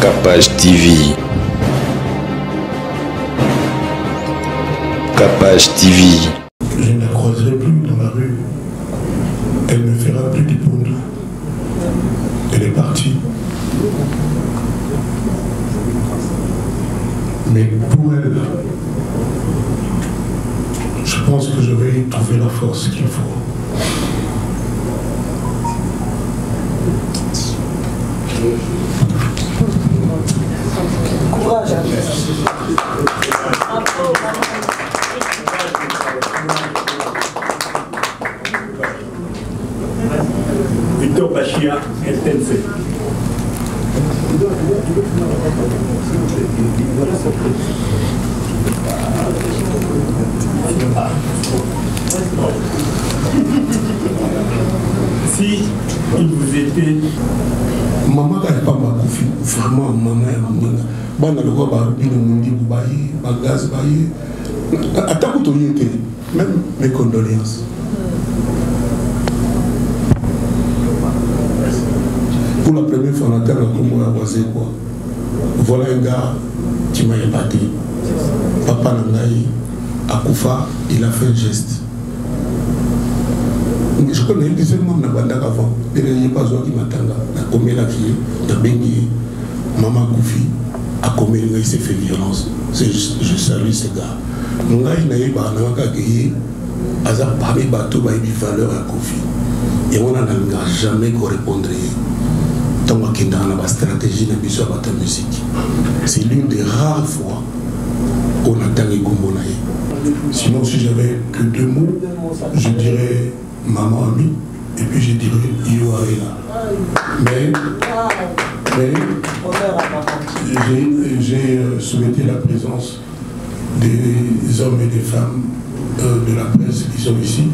Capage TV. Capage TV. Je ne la croiserai plus dans la rue. Elle ne fera plus du pondou. Elle est partie. Mais pour elle, je pense que je vais y trouver la force qu'il faut. Courage. Victor Bachia, STNC. Si il vous était... Maman n'a pas ma confiance, vraiment maman est mon bana le roi Barubi le Mundi Boubaï, Bagaz Baï. Attends que tu y étais, même mes condoléances. Pour la première fois, on a comme on a voisé quoi. Voilà un gars qui m'a épaté. Papa Nangaï, à Koufa, il a fait un geste. Je connais des éléments de la avant. Il n'y a pas besoin qui m'attendent. La commune la fille, de Bengi, Maman Koufi, à combien il s'est fait violence. Je salue ces gars. Nous n'avons pas gagné. Azar parmi bateaux, il y a des valeurs à Koufi. Et on n'a jamais correspondu. Tant qu'on a la stratégie de la musique. C'est l'une des rares fois où on a gagné Gombonaï. Sinon, si j'avais que deux mots, je dirais maman amie, et puis je dirais Ioarela. Mais j'ai souhaité la présence des hommes et des femmes de la presse qui sont ici.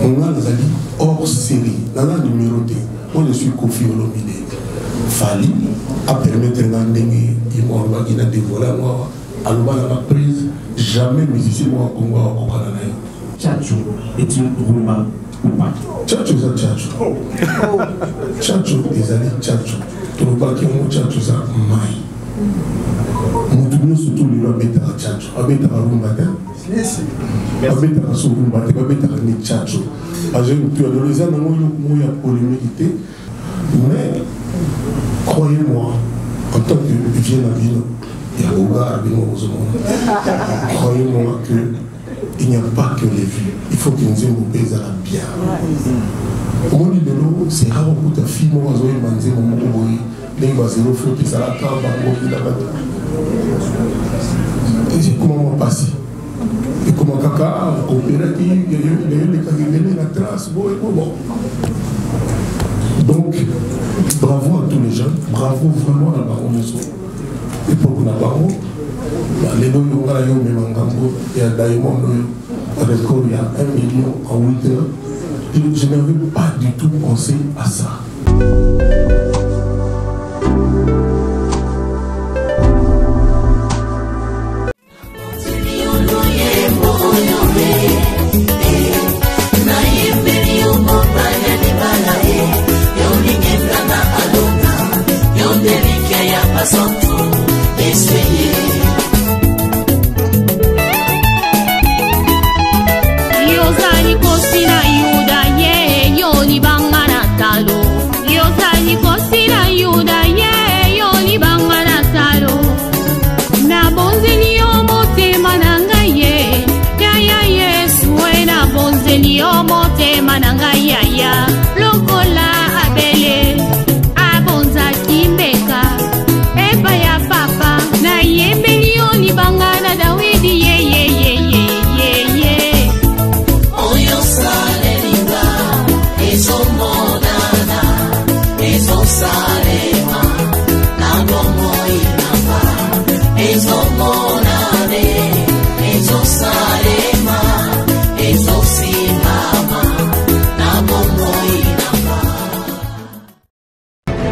On a des amis hors série, on a numéroté. On est sur Kofi Olomide. Fali a permis de m'amener, il m'a dévoilé moi, à la prise, jamais musicien moi au Congo au Canada. Tchatcho est-il Rouma ou pas? Tchatcho c'est Tchatcho. Tchatcho est allé Tchatcho. Tu ne vois pas qu'il y a Tchatcho ça maï. Nous surtout les lois mettre à Tchatcho. À mettre à Rouma. À mettre à Rouma. À mettre à Tchatcho. Parce que tu as donné ça dans mon polémique. Mais croyez-moi, en tant que vieux Nabino, il y a Boga, croyez-moi qu'il n'y a pas que les vues. Il faut que nous ayons des à la bien. Au moins, c'est rare pour ta fille, moi, je vais demander mon mot, je vais zéro faut que ça la table, et c'est comment on passe. Et comment Kaka, coopérative, il y a eu des cagulés, la trace, bon. Donc, bravo à tous les jeunes, bravo vraiment à la baronne. Et pour la baronne, les deux il y a Diamond, il y a 1 million en 8 heures. Je n'avais pas du tout pensé à ça.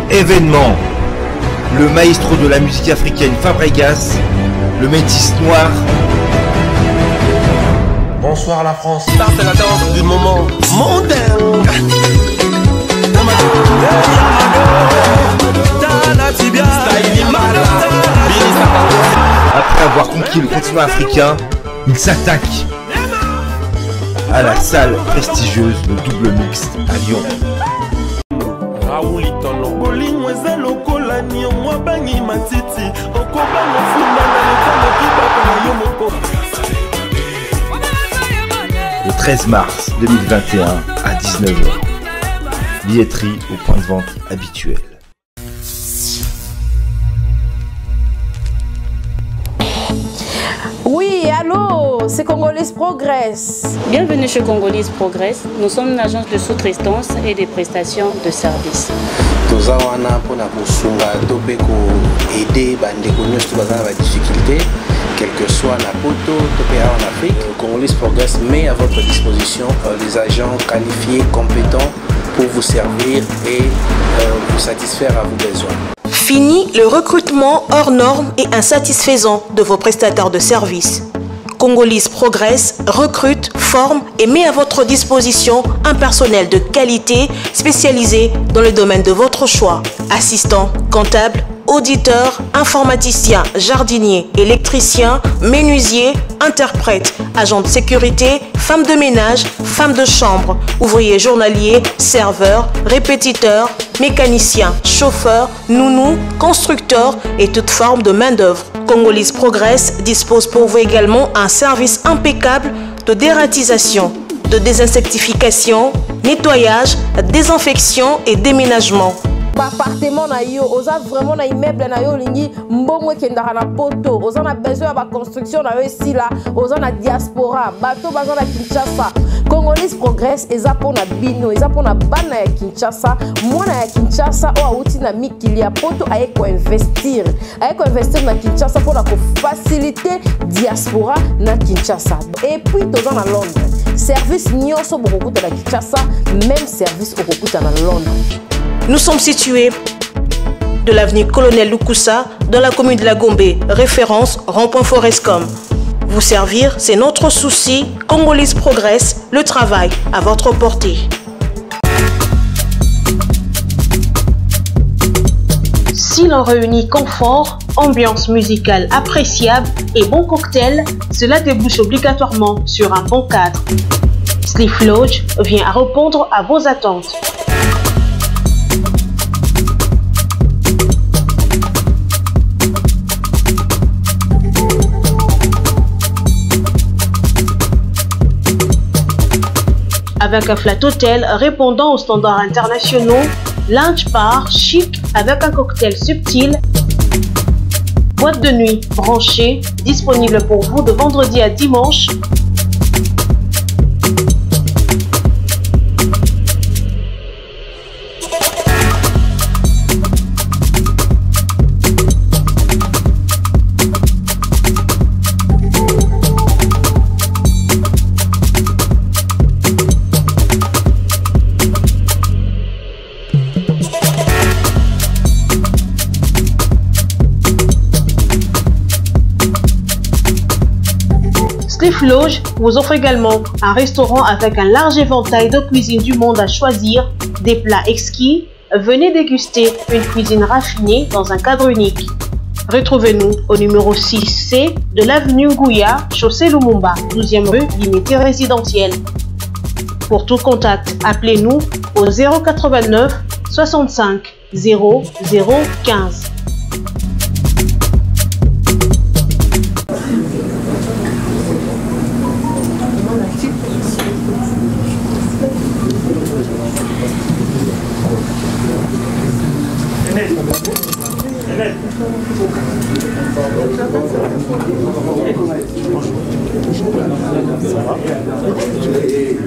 Événement, le maestro de la musique africaine Fabregas, le métis noir. Bonsoir la France. Start la danse du moment mondain. Style conquis le continent africain, il s'attaque à la salle prestigieuse, le double mixte à Lyon. Le 13 mars 2021 à 19h. Billetterie au point de vente habituel. Oui, allô, c'est Congolese Progress. Bienvenue chez Congolese Progress. Nous sommes une agence de sous-traitance et de prestations de services. Nous avons aider les difficultés, quel que soit la poto, en Afrique. Congolese Progress met à votre disposition des agents qualifiés, compétents pour vous servir et vous satisfaire à vos besoins. Fini le recrutement hors normes et insatisfaisant de vos prestataires de services. Congolese Progress recrute, forme et met à votre disposition un personnel de qualité spécialisé dans le domaine de votre choix. Assistant, comptable, auditeur, informaticien, jardinier, électricien, menuisier, interprète, agent de sécurité, femme de ménage, femme de chambre, ouvrier journalier, serveur, répétiteur, mécanicien, chauffeur, nounou, constructeur et toute forme de main-d'œuvre. Congolese Progress dispose pour vous également un service impeccable de dératisation, de désinsectification, nettoyage, désinfection et déménagement. Appartement na yo, oza vraiment na immeuble na yo lingi mbongo kendaka na poto, oza na besoin ya construction na yo ici là, oza na diaspora, bato baza na Kinshasa. Congolese Progress eza pona bino, eza pona bana ya Kinshasa, mwana ya Kinshasa o auti na mikili ya poto aye ko investir na Kinshasa pona ko faciliter diaspora na Kinshasa. Et puis toza na Londres. Service nyonso bokokuta na Kinshasa, même service okokuta na Londres. Nous sommes situés de l'avenue Colonel Lukusa dans la commune de la Gombe, référence rond-point Forescom. Vous servir, c'est notre souci. Congolese Progress, le travail à votre portée. Si l'on réunit confort, ambiance musicale appréciable et bon cocktail, cela débouche obligatoirement sur un bon cadre. Sleep Lodge vient à répondre à vos attentes. Avec un flat hôtel répondant aux standards internationaux, lounge bar chic avec un cocktail subtil, boîte de nuit branchée, disponible pour vous de vendredi à dimanche. Sleep Lodge vous offre également un restaurant avec un large éventail de cuisine du monde à choisir, des plats exquis. Venez déguster une cuisine raffinée dans un cadre unique. Retrouvez-nous au numéro 6C de l'avenue Ngouya, chaussée Lumumba, 12e rue, limité résidentielle. Pour tout contact, appelez-nous au 089 65 00 15.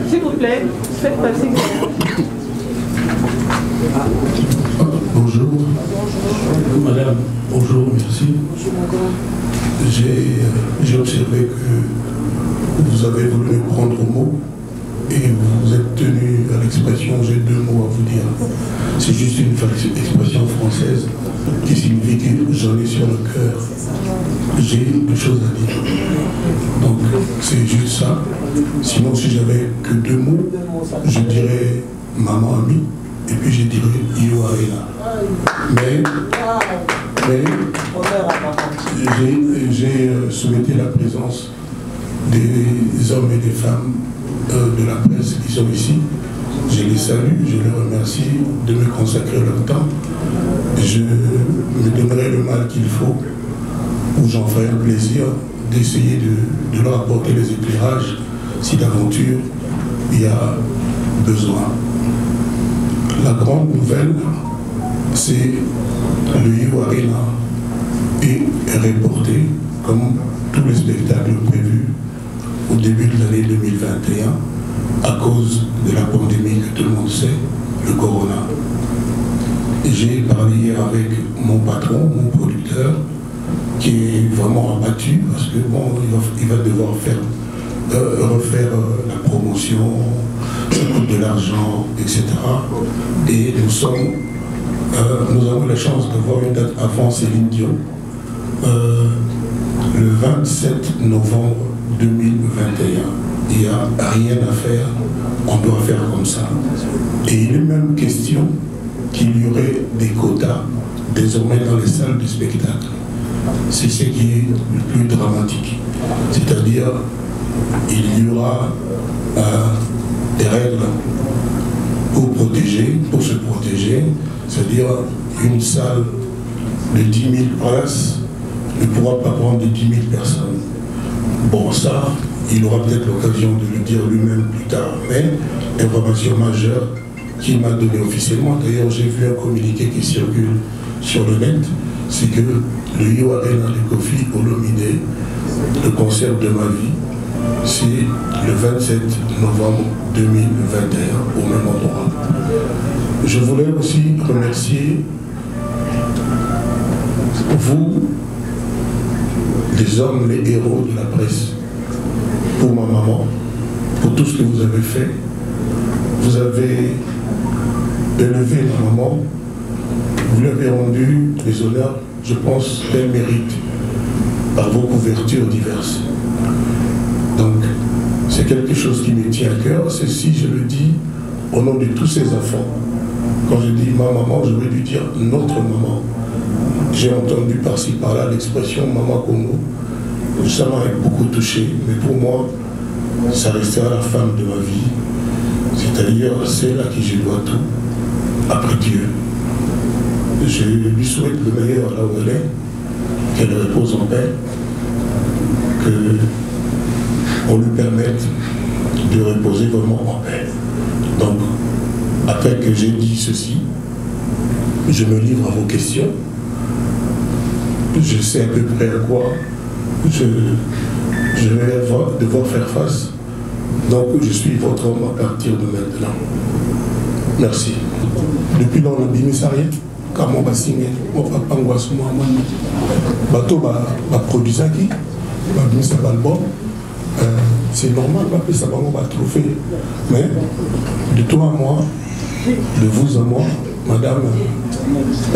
S'il vous plaît, faites passer. Bonjour. Madame, bonjour, merci. J'ai observé que vous avez voulu me prendre au mot et vous êtes tenu à l'expression, j'ai deux mots à vous dire. C'est juste une expression française qui signifie que j'en ai sur le cœur. J'ai des choses à dire. Donc c'est juste ça. Sinon si j'avais que deux mots, je dirais maman amie et puis je dirais Ioarena. Mais Mais j'ai souhaité la présence des hommes et des femmes de la presse qui sont ici. Je les salue, je les remercie de me consacrer leur temps. Je me donnerai le mal qu'il faut, ou j'en ferai un plaisir d'essayer de leur apporter les éclairages si d'aventure il y a besoin. La grande nouvelle, c'est le Rio Arena est reporté comme tous les spectacles prévus au début de l'année 2021 à cause de la pandémie que tout le monde sait, le corona. J'ai parlé hier avec mon patron, mon producteur, qui est vraiment abattu parce que bon, il va devoir refaire la promotion, ça coûte de l'argent, etc. Et nous avons la chance d'avoir une date avant Céline Dion, le 27 novembre 2021. Il n'y a rien à faire, on doit faire comme ça. Et il est même question qu'il y aurait des quotas désormais dans les salles de spectacle. C'est ce qui est le plus dramatique. C'est-à-dire, il y aura des règles pour se protéger, c'est-à-dire une salle de 10 000 places ne pourra pas prendre de 10 000 personnes. Bon, ça, il aura peut-être l'occasion de le dire lui-même plus tard, mais information majeure qu'il m'a donnée officiellement. D'ailleurs, j'ai vu un communiqué qui circule sur le net, c'est que le Rio Arena de Kofi Olomide, le concert de ma vie, c'est le 27 novembre 2021 au même endroit. Je voulais aussi remercier vous, les hommes, les héros de la presse, pour ma maman, pour tout ce que vous avez fait. Vous avez élevé ma maman, vous lui avez rendu les honneurs, je pense, qu'elle mérite par vos couvertures diverses. Donc, c'est quelque chose qui me tient à cœur. C'est si je le dis au nom de tous ces enfants. Quand je dis ma maman, je veux lui dire notre maman. J'ai entendu par-ci par-là l'expression Maman Congo. Ça m'a beaucoup touché, mais pour moi, ça restera la femme de ma vie. C'est-à-dire celle à qui je dois tout, après Dieu. Je lui souhaite le meilleur là où elle est, qu'elle repose en paix, qu'on lui permette de reposer vraiment en paix. Donc, après que j'ai dit ceci, je me livre à vos questions. Je sais à peu près à quoi je vais devoir faire face. Donc, je suis votre homme à partir de maintenant. Merci. Depuis là, on a bimé ça rien. Car mon bassine, mon papa, mon bateau, ma produisant qui, ma bimé ça album. C'est normal, ma ça va trophée. Mais de toi à moi, de vous à moi, madame,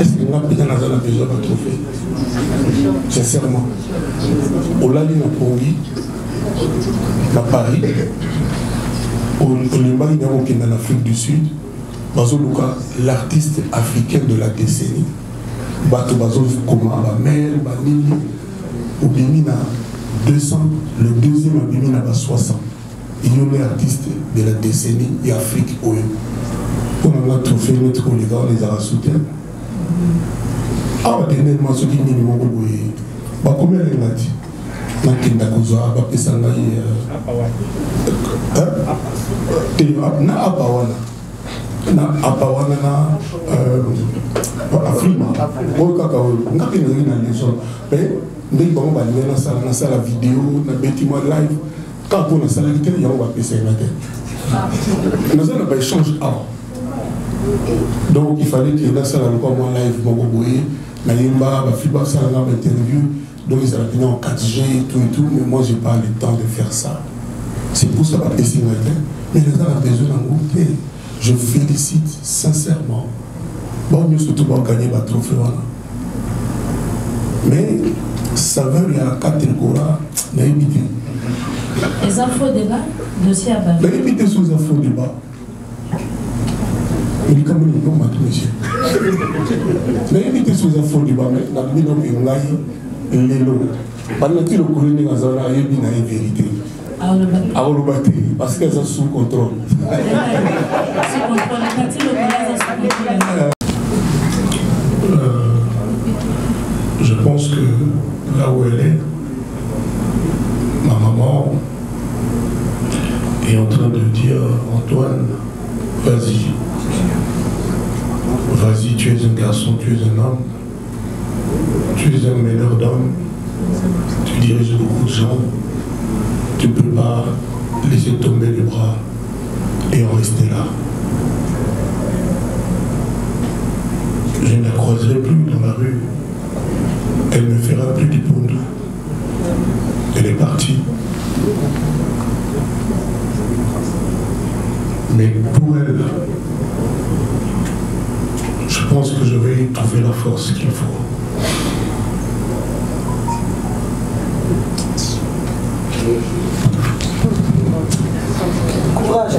est-ce que nous avons besoin de trophée? Sincèrement. Au Lali na Pongi, à Paris, au Limbari en Afrique du Sud, Bazoluka, l'artiste africain de la décennie, Bato Bazol Koma, Bamel, Banini, au Bimina 200, le deuxième à Bimina 60. Il y a l'artiste de la décennie et Afrique OE. On a trophée notre les gars, les a soutien. Ah, dernièrement, ce qui est minimum, combien il a dit? Na Apawana na Afrima na sala vidéo na bâtiment live quand on a sala littéraire il y a on va passer la tête nous avons pas échange donc il fallait que la sala encore moins live mogoboye na yimba ba fiba sala na interview donc ils allaient venir en 4G et tout mais moi j'ai pas le temps de faire ça c'est pour ça que passer la tête mais les gens ont besoin d'un groupe. Je félicite sincèrement. Bon, nous surtout pour gagner le trophée. Mais ça veut dire qu'à Telgora, il y a évité. Les infos débat, dossier à bas. Il y a évité sous infos débat. Mais il non, monsieur. Mais il était sous un fond du banc, il a mis dans le lot. Pendant qu'il a connu dans la vérité. Parce qu'elles sont sous contrôle. Je pense que là où elle est, ma maman est en train de dire Antoine, vas-y. Vas-y, tu es un garçon, tu es un homme. Tu es un meneur d'hommes. Tu diriges beaucoup de gens. Tu ne peux pas laisser tomber les bras et en rester là. Je ne la croiserai plus dans la rue. Elle ne fera plus du pondou. Elle est partie. Mais pour elle, je pense que je vais y trouver la force qu'il faut. Courage.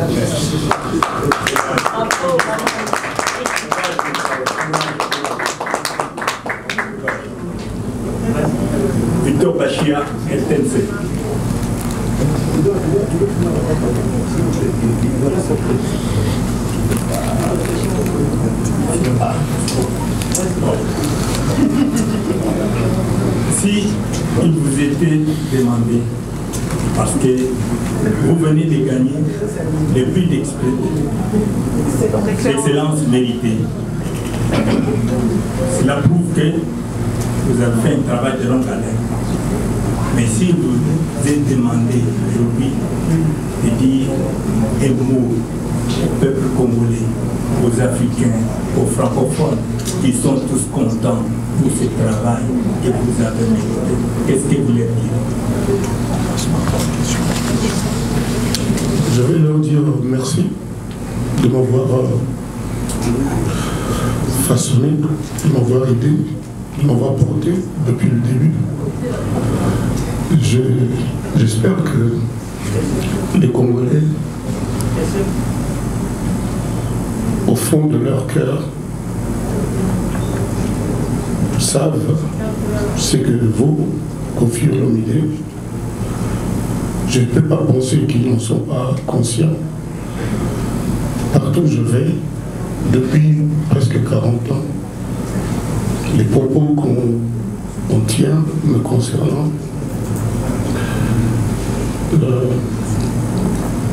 Victor Bachia, SNC. Si il vous était demandé, parce que vous venez de gagner le prix d'excellence méritée, cela prouve que vous avez fait un travail de longue haleine. Mais si vous êtes demandé aujourd'hui de dire un mot au peuple congolais, aux Africains, aux francophones, qui sont tous contents pour ce travail que vous avez mérité, qu'est-ce que vous leur dites? Je vais leur dire merci de m'avoir façonné, de m'avoir aidé, de m'avoir porté depuis le début. J'espère que les Congolais, au fond de leur cœur, savent ce que vaut Koffi Olomide. Je ne peux pas penser qu'ils n'en sont pas conscients. Partout où je vais, depuis presque 40 ans, les propos qu'on tient me concernant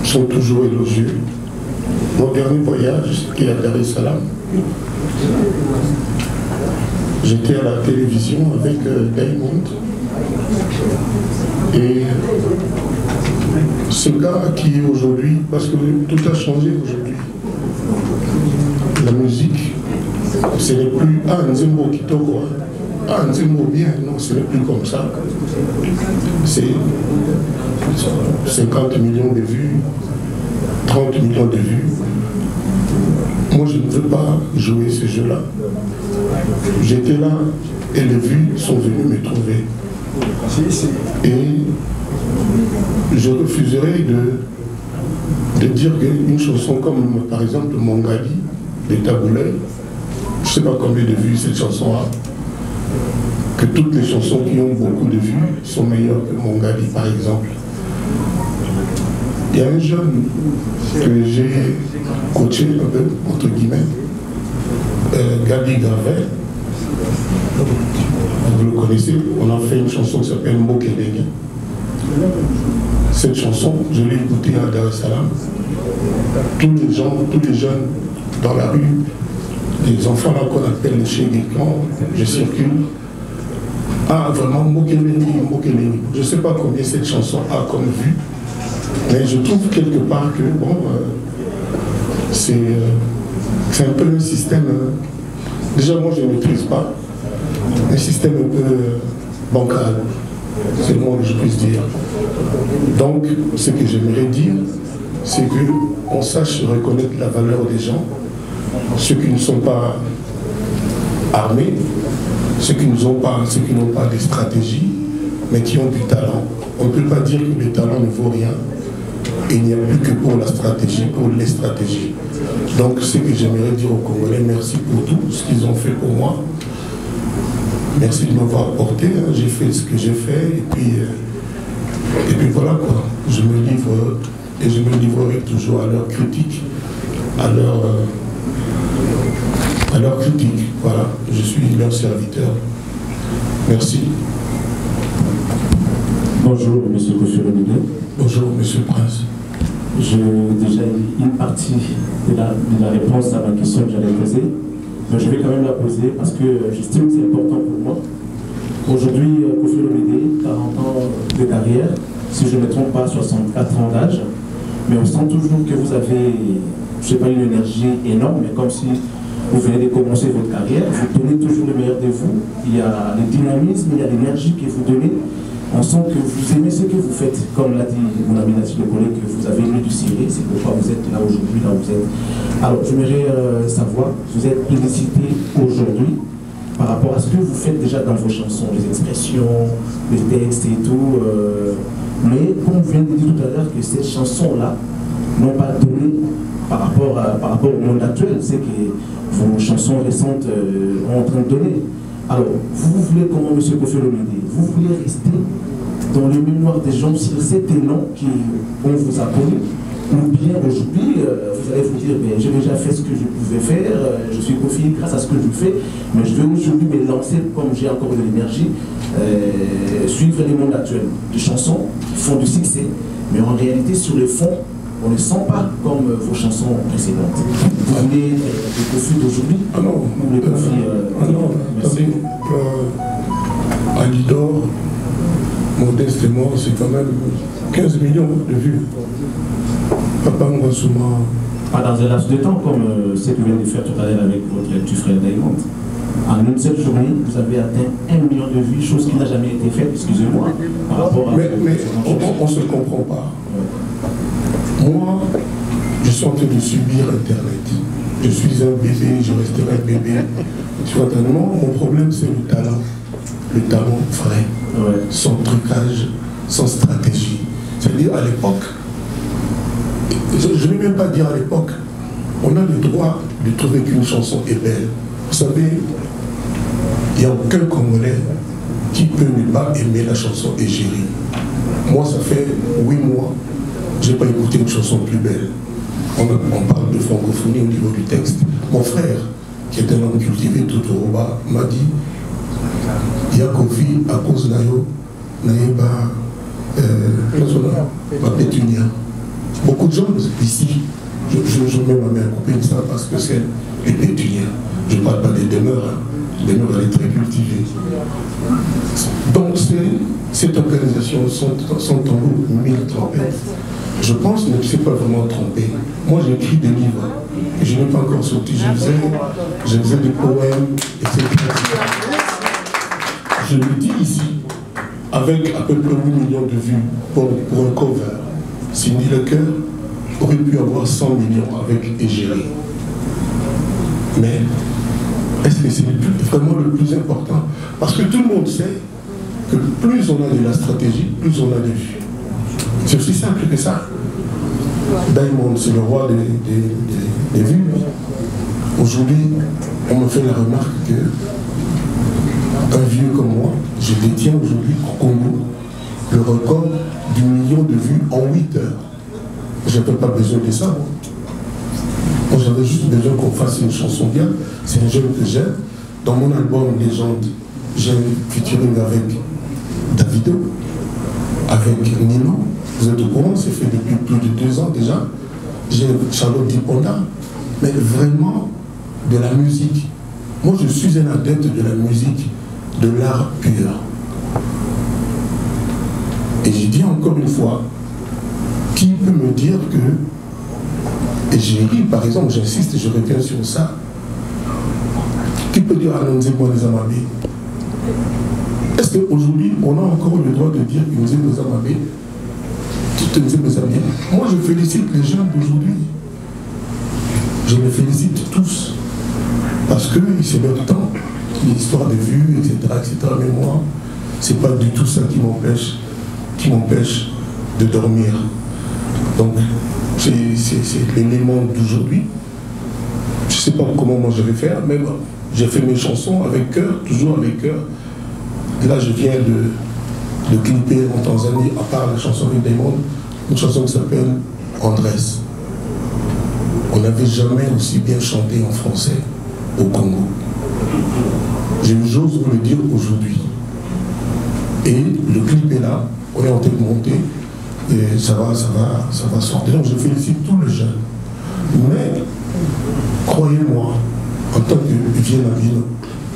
sont toujours élogieux. Mon dernier voyage est à Dar es Salaam. J'étais à la télévision avec Diamond. Et ce gars qui est aujourd'hui, parce que tout a changé aujourd'hui. La musique, ce n'est plus Nzembo Kitoko, Nzembo bien, non, ce n'est plus comme ça. C'est 50 millions de vues, 30 millions de vues. Moi, je ne veux pas jouer ce jeu-là. J'étais là et les vues sont venues me trouver. Et je refuserais de dire qu'une chanson comme, par exemple, Mongali, de Taboulay, je ne sais pas combien de vues cette chanson a, que toutes les chansons qui ont beaucoup de vues sont meilleures que Mongali, par exemple. Il y a un jeune que j'ai coaché un peu, entre guillemets, Gabi Gravel. Vous le connaissez, on a fait une chanson qui s'appelle Mokelenge. Cette chanson, je l'ai écoutée à Dar es Salaam. Tous les jeunes dans la rue, les enfants là qu'on appelle les chéris, quand je circule, ah vraiment, Mokelenge. Je ne sais pas combien cette chanson a comme vue, mais je trouve quelque part que bon, c'est un peu un système. Déjà, moi, je ne maîtrise pas. Un système un peu bancal, c'est le mot que je puisse dire. Donc, ce que j'aimerais dire, c'est qu'on sache reconnaître la valeur des gens, ceux qui ne sont pas armés, ceux qui n'ont pas de stratégie, mais qui ont du talent. On ne peut pas dire que le talent ne vaut rien Et il n'y a plus que pour la stratégie, pour les stratégies. Donc ce que j'aimerais dire aux Congolais, merci pour tout ce qu'ils ont fait pour moi. Merci de m'avoir apporté, hein. J'ai fait ce que j'ai fait et puis voilà quoi. Je me livre et je me livrerai toujours à leur critique, à leur critique. Voilà, je suis leur serviteur. Merci. Bonjour, M. Koffi Olomide. Bonjour, M. Prince. J'ai déjà eu une partie de la réponse à ma question que j'allais poser, mais je vais quand même la poser parce que j'estime que c'est important pour moi. Aujourd'hui, Koffi Olomide, 40 ans de carrière, si je ne me trompe pas, 64 ans d'âge, mais on sent toujours que vous avez, je ne sais pas, une énergie énorme, mais comme si vous venez de commencer votre carrière, vous donnez toujours le meilleur de vous, il y a le dynamisme, il y a l'énergie que vous donnez. On sent que vous aimez ce que vous faites, comme l'a dit mon ami Nathalie Le Collègue, que vous avez aimé du Syrie, c'est pourquoi vous êtes là aujourd'hui, là où vous êtes. Alors, j'aimerais savoir, vous êtes félicité aujourd'hui par rapport à ce que vous faites déjà dans vos chansons, les expressions, les textes et tout. Mais comme vous venez de dire tout à l'heure que ces chansons-là n'ont pas donné par rapport au monde actuel, c'est que vos chansons récentes ont en train de donner. Alors, vous voulez comment, M. Koffi Olomide? Vous voulez rester dans les mémoires des gens sur cet élan qu'on vous a connu? Ou bien aujourd'hui, vous allez vous dire, j'ai déjà fait ce que je pouvais faire, je suis Koffi grâce à ce que je fais, mais je vais aujourd'hui me lancer, comme j'ai encore de l'énergie, suivre les mondes actuels. Des chansons qui font du succès, mais en réalité, sur le fond, on ne sent pas comme vos chansons précédentes. Vous voulez le Koffi d'aujourd'hui? Ah non, ou le Koffi attendez, Alidor, modestement, c'est quand même 15 millions de vues. Papa Ngosuma. Pas dans un laps de temps comme ce que vous venez de faire tout à l'heure avec votre petit frère Diamond. En une seule journée, vous avez atteint 1 million de vues, chose qui n'a jamais été faite, excusez-moi, par rapport à... Mais on ne se comprend pas. Moi, je suis en train de subir Internet. Je suis un bébé, je resterai un bébé. Spontanément, mon problème, c'est le talent. Le talent vrai, sans trucage, sans stratégie. C'est-à-dire, à l'époque, je ne vais même pas dire à l'époque, on a le droit de trouver qu'une chanson est belle. Vous savez, il n'y a aucun Congolais qui peut ne pas aimer la chanson Égérie. Moi, ça fait 8 mois, je n'ai pas écouté une chanson plus belle. On parle de francophonie au niveau du texte. Mon frère, qui est un homme cultivé tout au bas, m'a dit il y a Koffi à cause d'Ayo, Naïba, Pétunia. Beaucoup de gens ici, je mets ma main à couper ça parce que c'est les Pétuniens. Je ne parle pas des demeures, hein. Les demeures, elle est très cultivée. Donc, cette organisation, son tambour, 1000 trompettes, je pense ne s'est pas vraiment trompé. Moi, j'ai écrit des livres et je n'ai pas encore sorti. Je faisais des poèmes, etc. Je le dis ici, avec à peu près 8 millions de vues pour un cover. Cindy Lecœur aurait pu avoir 100 millions avec Égérie. Mais est-ce que c'est vraiment le plus important? Parce que tout le monde sait que plus on a de la stratégie, plus on a de vues. C'est aussi simple que ça. Diamond, c'est le roi des vues. Aujourd'hui, on me fait la remarque que un vieux comme moi, je détiens aujourd'hui au Congo le record du million de vues en 8 heures. Je n'avais pas besoin de ça. Moi, j'avais juste besoin qu'on fasse une chanson bien. C'est un jeune que j'aime. Dans mon album Légende, j'ai un featuring avec Davido, avec Nino. Vous êtes au courant, c'est fait depuis plus de 2 ans déjà. J'ai Charlotte Diponda. Mais vraiment, de la musique. Moi, je suis un adepte de la musique, de l'art pur. Et j'ai dit encore une fois, qui peut me dire que, et j'ai ri par exemple, j'insiste, je reviens sur ça, qui peut dire à Nzembo Nzamabé? Est-ce qu'aujourd'hui, on a encore le droit de dire que Nzembo Nzamabé, tout Nzembo Nzamabé? Moi, je félicite les jeunes d'aujourd'hui. Je les félicite tous. Parce que c'est leur temps, l'histoire de vues, etc., etc. Mais moi, c'est pas du tout ça qui m'empêche de dormir. Donc, c'est l'élément d'aujourd'hui. Je ne sais pas comment moi je vais faire, mais bon, j'ai fait mes chansons avec cœur, toujours avec cœur. Là, je viens de clipper en Tanzanie, à part la chanson du démon, une chanson qui s'appelle Andrés. On n'avait jamais aussi bien chanté en français au Congo. J'ose vous le dire aujourd'hui. Et le clip est là, on est en train de monter, et ça va sortir. Donc je félicite tous les jeunes. Mais, croyez-moi, en tant que vieux navire,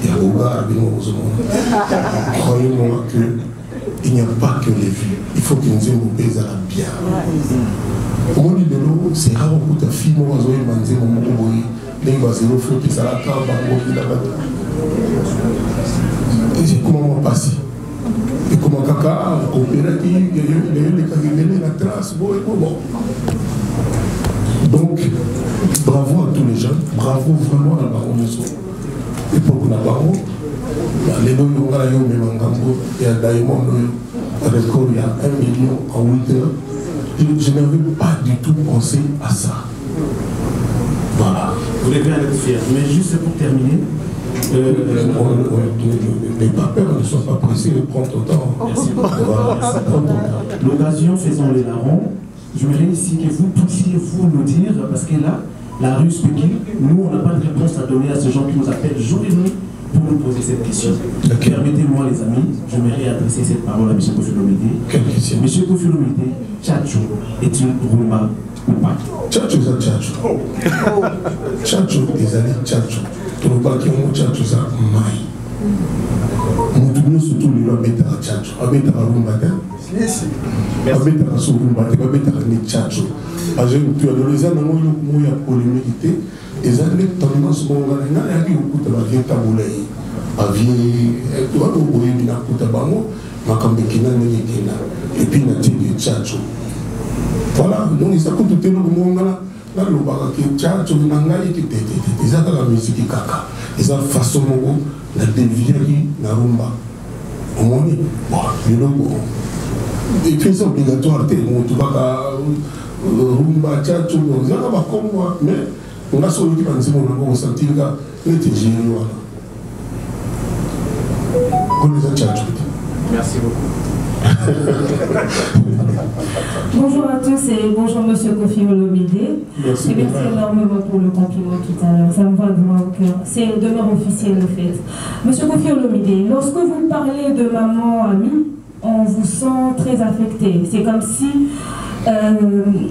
il y a Oga, croyez-moi qu'il n'y a pas que les vues. Il faut que nous ayons des à bien. Au moins, c'est rare que ta fille m'a dit que c'est comment passer. Et comment caca, coopérative, il y a eu la trace, bon. Donc, bravo à tous les jeunes, bravo vraiment à la baronne. Et pour la baronne, les deux il y a Diamond, il y a 1 million en 8 heures. Je n'avais pas du tout pensé à ça. Voilà. Vous devez en être fier. Mais juste pour terminer, les papeurs ne sont pas pressés de prendre ton temps. Merci beaucoup. L'occasion faisant les larrons, j'aimerais ici que vous puissiez vous nous dire, parce que là, la rue Spéki, nous, on n'a pas de réponse à donner à ce gens qui nous appellent jour et nuit pour nous poser cette question. Permettez-moi, les amis, j'aimerais adresser cette parole à M. Kofi Olomide. Quelle question? M. Kofi Olomide, Tchatcho est une rumba ou pas? Tchatcho, c'est Tchatcho. Tchatcho, les années Tchatcho. Tu ne pas qu'il y a un Tchatcho, c'est Maï. Nous devons surtout les lois mettre à Tchatcho. Avec la rumba, avec la rumba, avec la Tchatcho. Parce que tu as les années où il y a polémité. Les années tendance, on a un coup de la vieille taboulée. Tu vas au bout de la Koutabango, Makambekina, Nekina, et puis Nati de Tchatcho. Voilà, donc ils s'accoutent tout le monde là. Là, le barak est Tchatcho, Nangaï, ils ont la musique kaka. Ils ont façon de la dévier, la rumba. Au moins, bon, le logo. Et puis c'est obligatoire, tu vas rumba, Tchatcho, ils ont pas comme moi, mais on a sauvé qui va nous sentir que tu es génial. Merci beaucoup. Bonjour à tous et bonjour Monsieur Kofi Olomide. Merci. Et merci énormément pour le compliment tout à l'heure. Ça me va droit au cœur. C'est demeure officielle le fait. Monsieur Kofi Olomide, lorsque vous parlez de maman amie, on vous sent très affecté. C'est comme si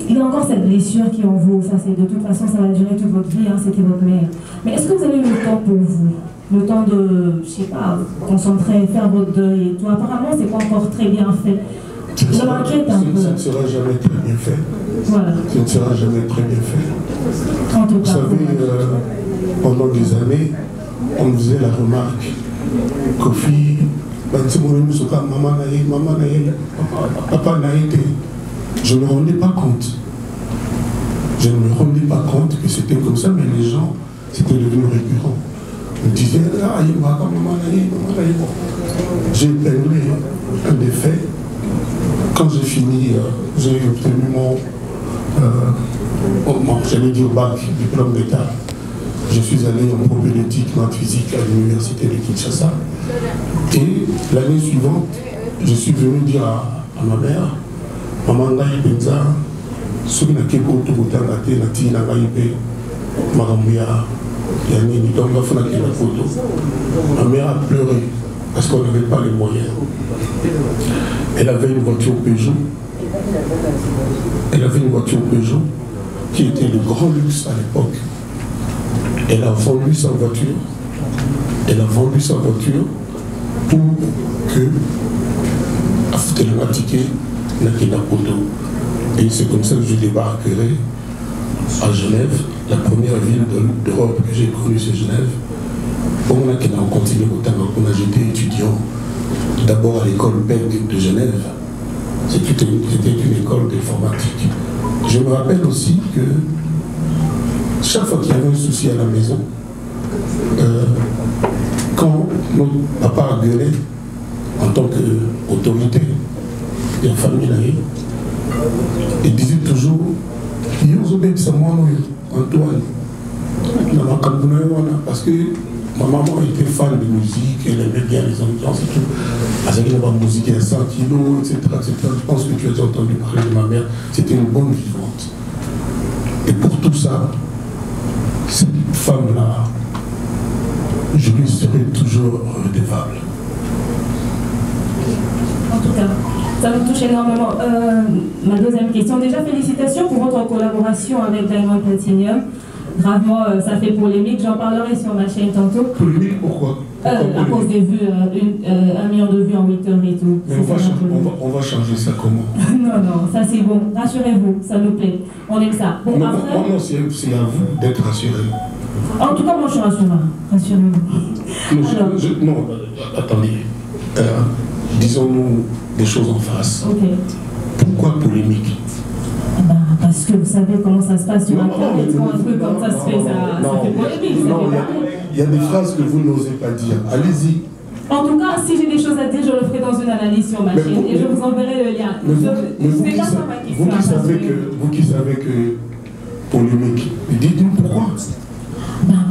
il y a encore cette blessure qui est en vous. Ça, de toute façon, ça va durer toute votre vie. Hein, c'était votre mère. Mais est-ce que vous avez eu le temps pour vous? Le temps de, je sais pas, concentrer, faire votre deuil et tout. Apparemment, c'est pas encore très bien fait. Ça m'inquiète un peu. Ça ne sera jamais très bien fait. Voilà. Ça ne sera jamais très bien fait. En tout cas, vous savez, pendant des années, on me faisait la remarque. Kofi, maman papa n'a été. Je ne me rendais pas compte. Je ne me rendais pas compte que c'était comme ça, mais les gens, c'était devenu récurrent. On me disait, ah, il va comme maman. J'ai épinglé un des faits. Quand j'ai fini, j'ai obtenu j'allais dire bac, diplôme d'État. Je suis allé en propédeutique, maths physique à l'université de Kinshasa. Et l'année suivante, je suis venu dire à ma mère, maman ngai penza, soki na keko to botanga te na tina ngai pe makambo ya nini, donc il faut la photo. Ma mère a pleuré parce qu'on n'avait pas les moyens. Elle avait une voiture Peugeot. Elle avait une voiture Peugeot qui était le grand luxe à l'époque. Elle a vendu sa voiture. Elle a vendu sa voiture pour que elle m'a ticket n'a photo. Et c'est comme ça que je débarquerai à Genève, la première ville d'Europe que j'ai connue, c'est Genève. On a continué au temps où j'étais étudiant, d'abord à l'école PEG de Genève. C'était une école d'informatique. Je me rappelle aussi que chaque fois qu'il y avait un souci à la maison, quand notre papa gueulait en tant qu'autorité de la famille, il disait toujours, Antoine, parce que ma maman était fan de musique, elle aimait bien les ambiances et tout. Parce qu'il y avait la musique à 100 kilos, etc., etc. Je pense que tu as déjà entendu parler de ma mère. C'était une bonne vivante. Et pour tout ça, cette femme-là, je lui serai toujours redevable. En tout cas, ça me touche énormément. Ma deuxième question, déjà félicitations pour votre collaboration avec Diamond Platinum. Gravement, ça fait polémique, j'en parlerai sur ma chaîne tantôt. Polémique, pourquoi? À cause des vues, 1 million de vues en 8 heures et tout. Mais on va changer ça comment? Non, non, ça c'est bon, rassurez-vous, ça nous plaît, on aime ça. Bon, non, après... non, c'est à vous d'être rassuré. En tout cas, moi je suis rassurée, rassurez-vous. Non, attendez, disons-nous des choses en face. Ok. Pourquoi polémique? Parce que vous savez comment ça se passe sur Internet, quand un truc comme ça se fait, ça fait polémique. Non, il y a des phrases que vous n'osez pas dire. Allez-y. En tout cas, si j'ai des choses à dire, je le ferai dans une analyse sur ma chaîne et je vous enverrai le lien. Vous qui savez que polémique, dites-nous pourquoi.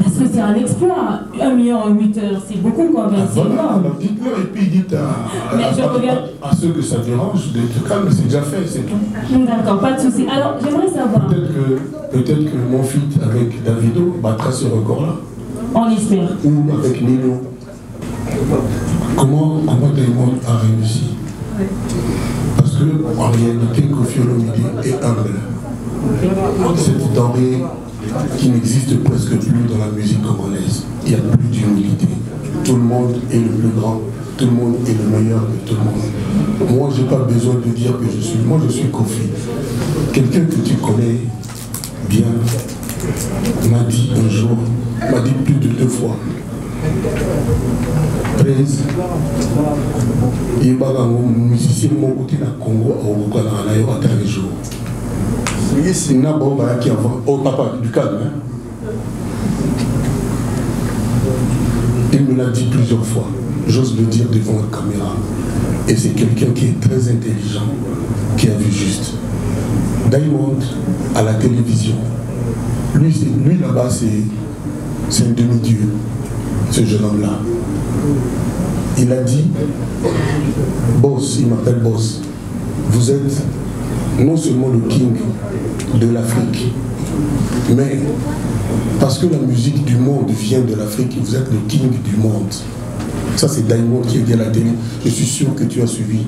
Parce que c'est un exploit. 1 million en 8 heures, c'est beaucoup quand même. Voilà, alors dites-le et puis dites à ceux que ça dérange d'être calme, c'est déjà fait, c'est tout. D'accord, pas de souci. Alors, j'aimerais savoir. Peut-être que mon feat avec Davido battra ce record-là. On espère. Ou avec Nino. Comment Diamond a réussi? Parce que en réalité, Koffi Olomide est humble. Cette denrée qui n'existe presque plus dans la musique congolaise. Il n'y a plus d'humilité. Tout le monde est le plus grand, tout le monde est le meilleur de tout le monde. Moi, je n'ai pas besoin de dire que je suis. Moi, je suis Koffi. Quelqu'un que tu connais bien m'a dit un jour, m'a dit plus de 2 fois. 13. Il y a un musicien qui est au Congo, au dernier jour. Oh papa, du calme. Il me l'a dit plusieurs fois. J'ose le dire devant la caméra. Et c'est quelqu'un qui est très intelligent, qui a vu juste. Diamond, à la télévision, lui là-bas, c'est un demi-dieu, ce jeune homme-là. Il a dit, boss, il m'appelle boss, vous êtes non seulement le king de l'Afrique, mais parce que la musique du monde vient de l'Afrique, vous êtes le king du monde. Ça, c'est Diamond qui a dit à la télé. Je suis sûr que tu as suivi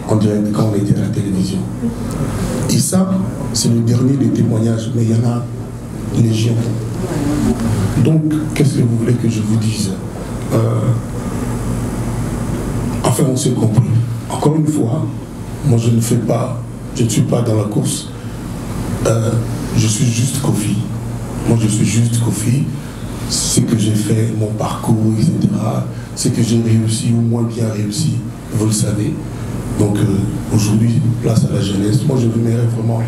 en direct quand on était à la télévision. Et ça, c'est le dernier des témoignages, mais il y en a légion. Donc, qu'est-ce que vous voulez que je vous dise? Enfin, on s'est compris. Encore une fois, moi, je ne suis pas dans la course. Je suis juste Koffi. Moi, je suis juste Koffi. Ce que j'ai fait, mon parcours, etc., ce que j'ai réussi ou moins bien réussi, vous le savez. Donc, aujourd'hui, place à la jeunesse. Moi, je voudrais vraiment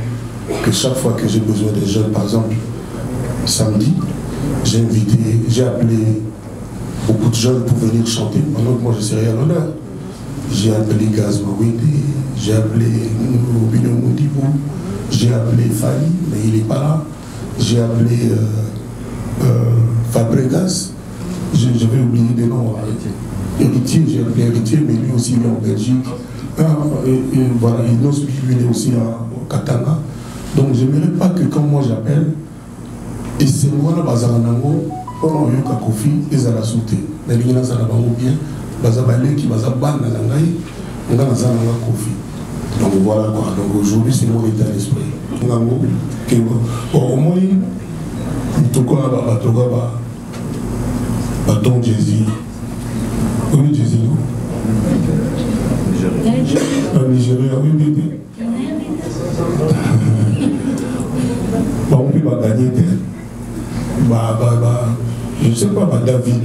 que chaque fois que j'ai besoin des jeunes, par exemple, samedi, j'ai appelé beaucoup de jeunes pour venir chanter. Pendant que moi, je serai à l'honneur. J'ai appelé Gaz Mawede, j'ai appelé Rubino Moudibou, j'ai appelé Fali, mais il n'est pas là. J'ai appelé Fabregas, j'avais oublié des noms. Héritier, j'ai appelé Héritier, mais lui aussi il est en Belgique. Voilà, Inosbi, lui il est aussi au Katanga. Donc je n'aimerais pas que quand moi j'appelle, et c'est moi là, Bazaranango, on a eu Koffi, ils ont la sauté. Mais les gens ont bien. Qui donc voilà quoi. Donc aujourd'hui c'est mon état d'esprit. Au moins, il Don Jésus. Oui, Jésus. Nigeria, oui, on peut pas gagner. Je ne sais pas, David.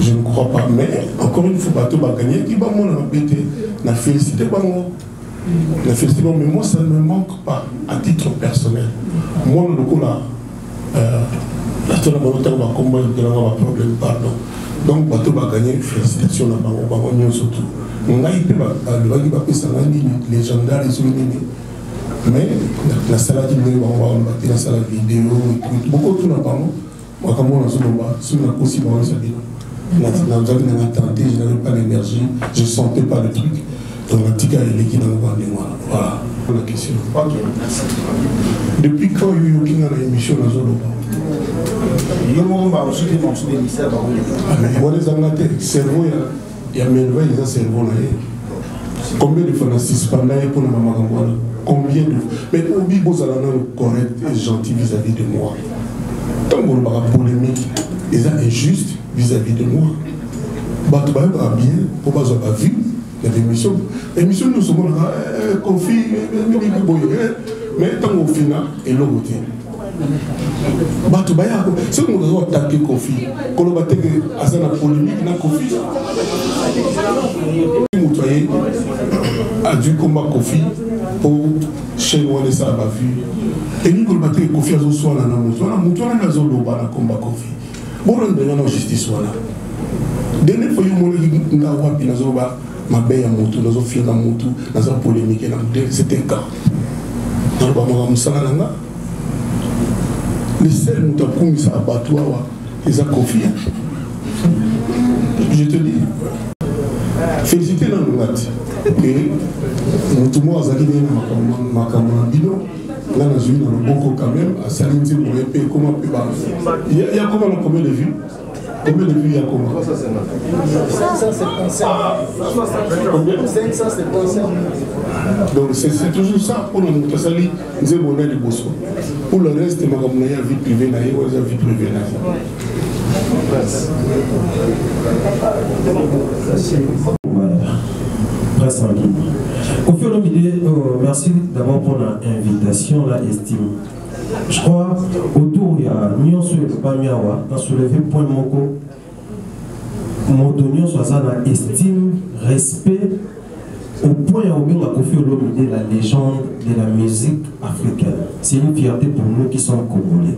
Je ne crois pas, mais encore une fois, bateau va gagner. Qui va la félicité, la félicité, mais moi ça ne me manque pas à titre personnel. Moi, le coup là, la bato na bango ntango bakomba ekelanga baproblème pardon donc bato baganye félicitation na bango bango nyonso tu ngai mpe balobaki bapesanga nini légendaire ezoi nini mais nasalaki ndenge bango baoloba te nasala video boko tuna bango makambo nazoloba soki nakosi bango ezabino nazalaki nanga tenté je n'avais pas l'énergie je sentais pas le truc donc natika eleki nango bandenge wana voilà la question depuis quand yoyoki nga na émission nazoloba wana ezanga te cerveau ya merveille eza cerveau na ye combien de fois nasispanda ye mpona bamakambo wana combien de fois mais obi bozala nano correct et gentil vis-à-vis de moi ntango olobaka polémique eza injuste vis-à-vis de moi bato bayokaka bien mpo bazwa bavue na bémission émission nyonso monaka kofi mingi boye mais ntango ofina eloko te bato bayako soki moto azo atake kofi koloba teke aza na polémique na kofi moto aye adui komba kofi mpo chaîne wana esala bavue elingi koloba teke kofi azoswana na moto wana moto wana azoloba na komba kofi borondenge na justice wana dernière fois yo monaki nga wapi nazoloba mabe ya motu nazofinga motu naza polémique na motu c'était quand naloba maka mosala na nga le seul moto akumisa bato awa eza kofi je te dis félicité na longati ke motu moko azalaki ndenge na makambo na bino nga nazwi na loboko quand même asali nzembo ye mpe ekoma mpe ya koma na combien de vues combien de vues ya koma 555 donc c'est toujours ça pour moto asali nzembo na liboso pour le reste makambo na ye ya vie privée na ye oyo eza vie privée na ye presse en ligne. Kofi Olomide, merci d'abord pour l'invitation, la estime. Je crois autour il y a Nyonso et Bamiawa, dans soulevé point moko, Motonio soit ça dans estime, respect, au point où on a Kofi Olomide, la légende de la musique africaine. C'est une fierté pour nous qui sommes congolais.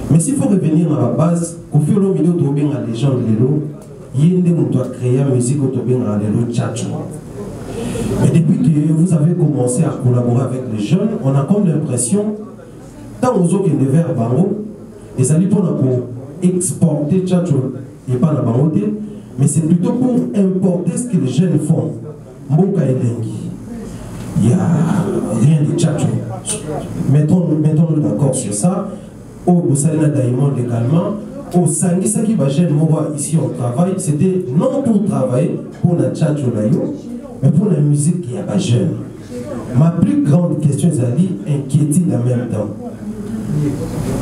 Mais s'il faut revenir à la base, Kofi Olomide, au bien la légende de l'eau, il y a créé la musique au bien à l'eau tchatcho. Mais depuis que vous avez commencé à collaborer avec les jeunes, on a comme l'impression, tant aux autres qui ne vers Bango, les alliés pour exporter tchatcho et pas la bangote, mais c'est plutôt pour importer ce que les jeunes font. Mboka et Dengi. Il n'y a rien de tchatcho. Mettons-nous d'accord sur ça. Au Boussalina Daïmon légalement, au Sangisa qui va gêner moi ici on travaille, c'était non pour travailler pour la tchatcho laïo, mais pour la musique qui a pas jeune. Ma plus grande question c'est inquiétude en même temps.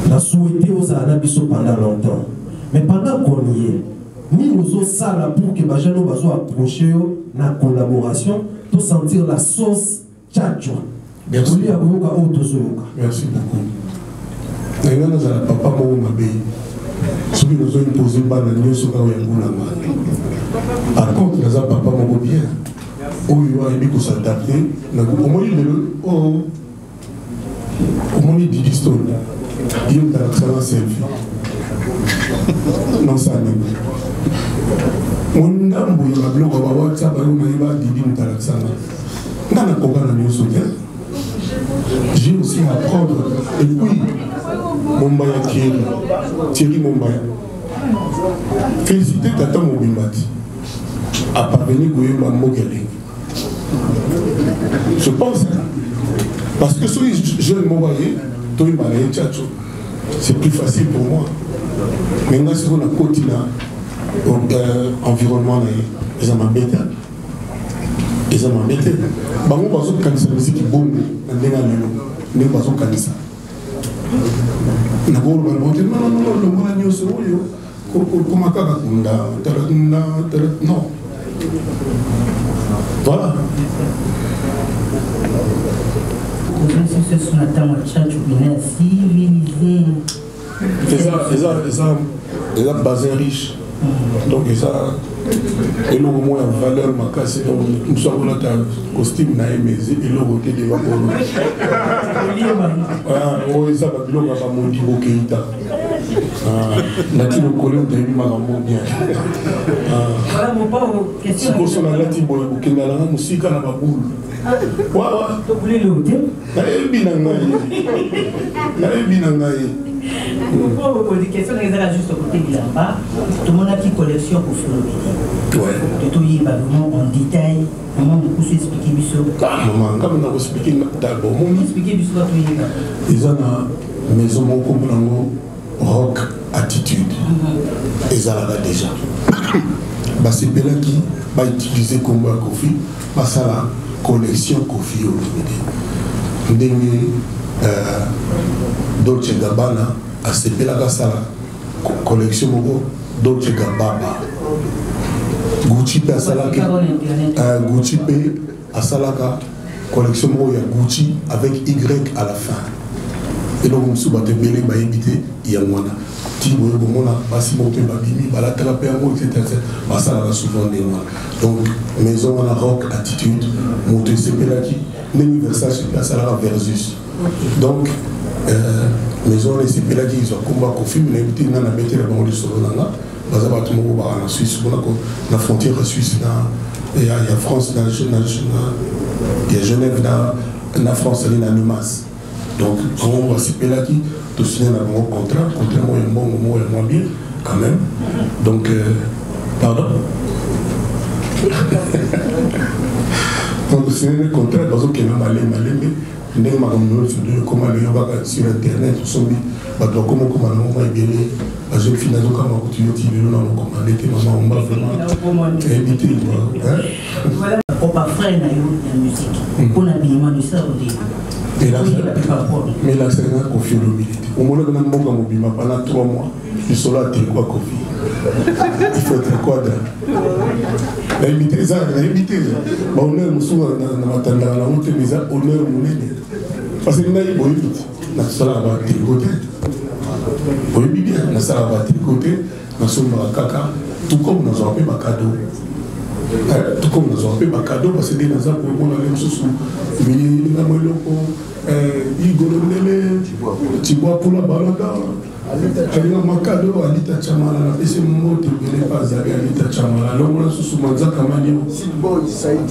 La souhaité aux Anabiso pendant longtemps. Mais pendant qu'on y est, ni nous autres ça là pour que les jeunes nous approcher la collaboration, pour sentir la sauce tchatcho. Merci. Merci beaucoup. Nous avons papa Mou Mabé. Ceux qui nous ont imposé Bananier sur la Yangoulama. Par contre, nous avons papa Mou bien. Où il va aimer s'adapter. Au moins, il dit l'histoire. Il y a un excellent selfie. Non, ça n'est pas. Mon âme, il y a un blog à WhatsApp, il y a un Didi Mutalaksana. Dans la Koga, nous sommes j'ai aussi à apprendre. Et puis, Mombaya Thierry Mombaya. Féliciter Tata Mobimbati à parvenir à Mogeling. Je pense, parce que si je ne m'envoie c'est plus facile pour moi. Maintenant, si on a continué environnement, ils ont m'embêté. Ils ont m'embêté. Bango bazo kanisa musique bongo na ndenga lelo. Ndenga bazo kanisa. Na bolo balmonte non mona nyoso oyo ko makaka kunda non. Voilà. Ce sont la tamachacho civilisé. C'est ça basé riche. Donc ça et le moins valeur ma casse nous sommes dans ta costume na mais et le côté de la bonne ah oui ça va bilo ka mondi bokeita Nati le collègue de lui m'a vraiment bien. Voilà mon pas aux questions. Si vous avez dit boy bukengala musique na baboule. Wa to voulez le dire. Na ebinanga. Na ebinanga. Pourquoi vous posez des questions juste au côté de là-bas. Tout le monde a une collection pour faire le ouais. De tout y vraiment en détail. Comment vous pouvez expliquer Bissot? Maman, comme on a expliqué d'abord. Comment expliquer Bissot à tout ils ont une maison comme rock attitude. Ils ont déjà. C'est Bella qui va utiliser comme un coffee. C'est la collection coffee au Ndenge Dolce Gabbana a Bella qui la collection Dolce Gabbana. Gucci pe asalaka Gucci pe asalaka collection ya Gucci avec Y à la fin. Et donc on ba te belé ba invité ya mwana ti boyo bomona basi mo pe babimi bala traper ngo etc. Basala souvent des mois. Donc maison on a rock attitude monte sepela qui l'universal c'est asalaka versus. Donc maison les sepela qui ils ont combat confirme l'invité na na mettre la banque de solo nanga. En Suisse, la frontière suisse, il y a France, il y a Genève, il y a France, il y a Numas. Donc, on va s'y là qui te signer un bon contrat, contrairement à un bon moment et moins bien, quand même. Donc, pardon. Donc, c'est un contrat, parce qu'il y a un malin, mais comment aller sur Internet, comment la jeune fille n'a pas continué à commander maman, on va vraiment éviter. Voilà, on va faire la musique. On a bien de ça au début. Mais là, c'est un conflit de milité. Au moment où on a mobile pendant 3 mois, il sera à quoi conflit. Il faut être quoi la limité, ça, la limité. On est au soir dans la matanda, la honte, mais ça, on est au monde. Parce que nous avons eu vite. Nous avons tricoté. Oui, bien, nous avons tricoté. Nous avons caca. Tout comme nous avons fait ma cadeau. Tout comme nous avons fait ma cadeau, parce que nous avons fait ma cadeau. Nous avons tu bois pour la balada. Alina makado alita chamala na pese moto bele pazaga alita chamala longola susu manzaka manyo Sidboy Said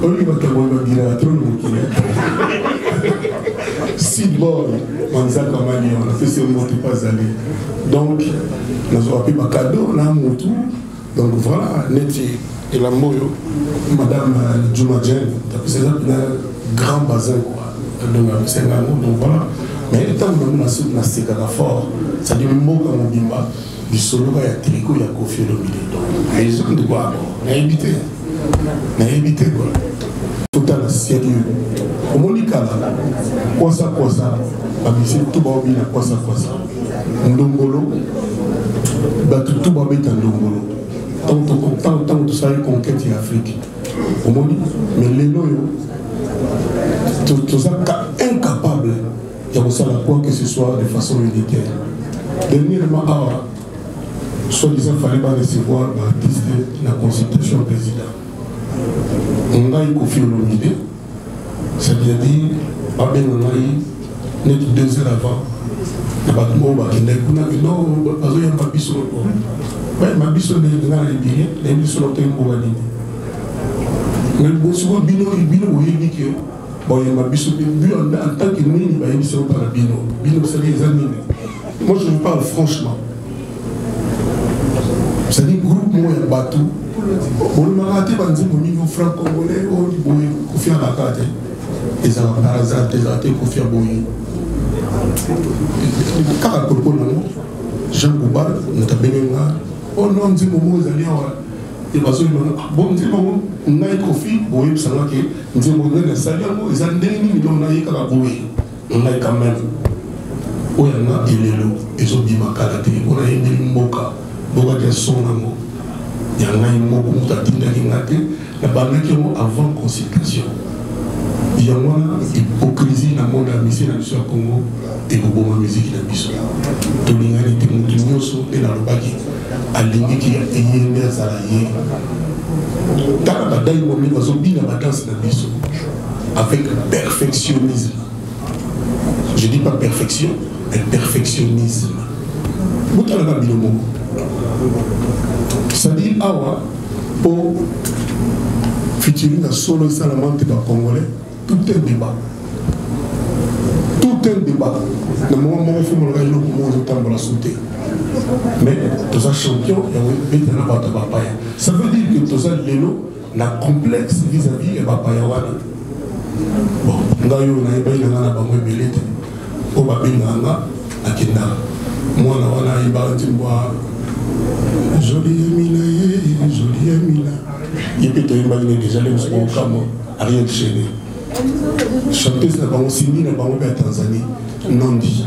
oli bakabo bagira trono mukile Sidboy manzaka manyo na pese moto pazali. Donc nous avons pris makado na moto. Donc voilà neti et la moyo madame Djumadjen c'est un grand bazin quoi. Donc voilà. Mais tant que nous avons fort, ça dit même quand on dit du solo, il y a tricot, il y a Kofi Olomide. Ils ont de quoi on a évité. On a évité quoi. Tout à l'heure, sérieux. Au Monica là, quoi ça, la mission tout va bien, quoi ça. Ndongolo, tout va bien en Ndongolo. Tant que tout ça est conquête en Afrique. Au Monica, mais les loyaux. Tout ça incapable de faire quoi que ce soit de façon unitaire. Dernièrement, soi-disant, il fallait pas recevoir l'artiste de la consultation président. On a eu Kofi Olomide, c'est-à-dire, on a eu 2 heures avant. On a dit, non, parce qu'il y a un biso. Oui, ma biso n'est pas bien, les biso n'ont pas été. Mais si vous avez dit que bon, il y a en tant que nous, il y a une par Bino. Bino, c'est les amis. Moi, je vous parle franchement. C'est un groupe, moi, il y a bateau. On m'a raté, on dit, au niveau franc-congolais, on dit, Kofi à la carte. Et ça va par hasard, des ratés, Kofi à Boyi. Car à propos, Jean Goubal, notre bénévole, oh non, on dit, Momo, vous allez et parce que bon on dit on a Kofi boye ça que on dit on a salaire ils ont donné millions na yeka boye on a quand même o yana ilelo ezo bima kala te on a une mboka boka de son nango yana moko mutatinda ngate na banaki mo avant consultation il y a une hypocrisie dans le monde de la musique na Congo et au bon musique na biso to lingani te mutu nyoso et la lobaki alingi qui a yéné azalaye tant bataille mo mi bazo bina ba danse na biso avec perfectionnisme Je dis pas perfection, mais perfectionnisme. C'est-à-dire, pour futurer la solo salamante des Congolais, tout un débat. Tout un débat. Le moment où il faut me regarder la sauter. Mais tous les champions, ça veut dire que tous les lélo, la complexe vis-à-vis de Bapayawana. Bon, nous avons un belé pour Babinanga, à Kenda. Moi, on a un joli Emina, joli Emina. Il peut te imaginer déjà les moussements au Camo, rien de gêné. Chanteuse n'a pas signé, n'a pas ouvert Tanzanie, non dit.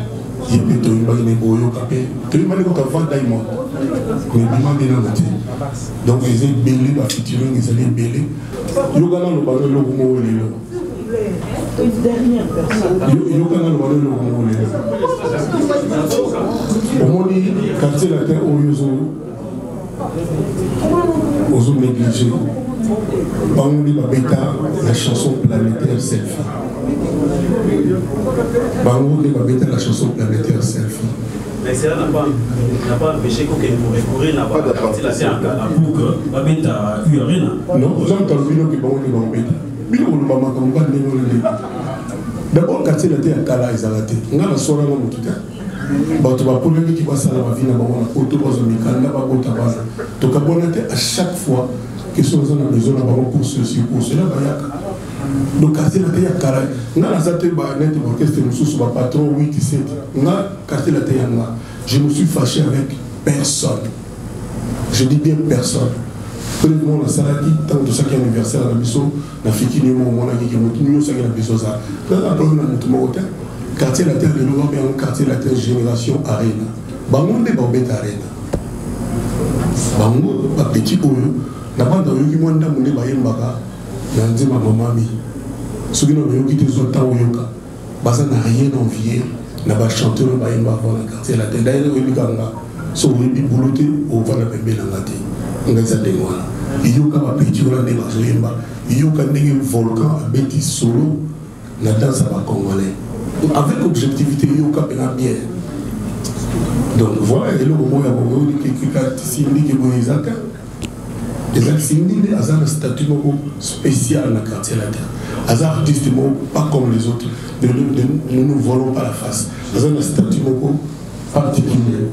Il peut te imaginer Boyo Kapé, te imaginer qu'à 20 diamants. Mais demandez dans la tête. Donc, ils ont belé, la featuring, ils ont belé. Yogana le ballon, le mot, une dernière personne. Au moins, quartier latin, aux négligés. Bangouli Babeta, la chanson planétaire selfie. Bangouli Babeta, la chanson planétaire selfie. Mais cela n'a pas empêché qu'on recourir n'a pas parti la scène à Bouk, Babeta, Urina. Non, j'entends le bino qui Bangouli Babeta. D'abord, quand il était à Kala, ils ont raté. On a la soirée à Moututa. Tu vas pour lui qui va s'en aller à donc, à chaque fois que ce soit dans besoin pour ceci, pour cela, donc, quand il était à Kala, on a la zate net orchestre, nous patron 8 7. On a casté la terre. Je me suis fâché avec personne. Je dis bien personne. Tout le monde a saladi, tant de chaque anniversaire à la maison, la fille qui est mon ami qui est mon ça qui est la maison. Dans la première moto, quartier la terre de l'Europe et un quartier la terre génération Arena. Bango de Babet Arena. Bango, pas petit pour eux. La bande a eu qui m'a dit que Bayembaka, n'a dit ma maman. Ceux qui n'ont pas eu qui étaient autant au Yoka, Baza n'a rien envié, n'a pas chanté le Bayembaka dans le quartier la terre. D'ailleurs, il y a eu Ganga, so il y a eu Bouloté, au Vanapembe Nangati. Il y a eu un petit volcan à Bétis solo, la danse à Congolais. Avec objectivité, il y a eu un bien. Donc voilà, il y a eu un un statut spécial dans le quartier latin. Un artiste pas comme les autres. Nous ne nous volons pas la face. Un statut particulier.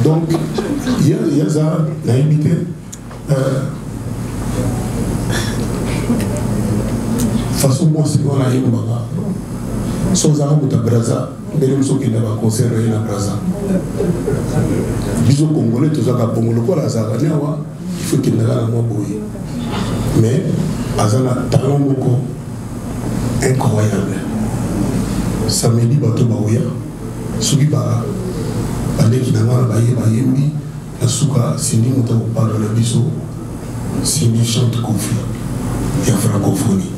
Donc, il y a ça, la limite. Façon, moi, c'est qu'on a eu un bagarre. Sans arrêt, à Braza, mais nous sommes qui n'avons pas conservé à Braza. Bisous Congolais, tout ça, pour le corps, il faut qu'il n'ait pas la bouille. Mais, Azana, talent incroyable. Samedi, bateau Baouya. Sugi ba baleki na ngana bayembi na suka sindi muta parle le biso sindi chante Kofi et francophonie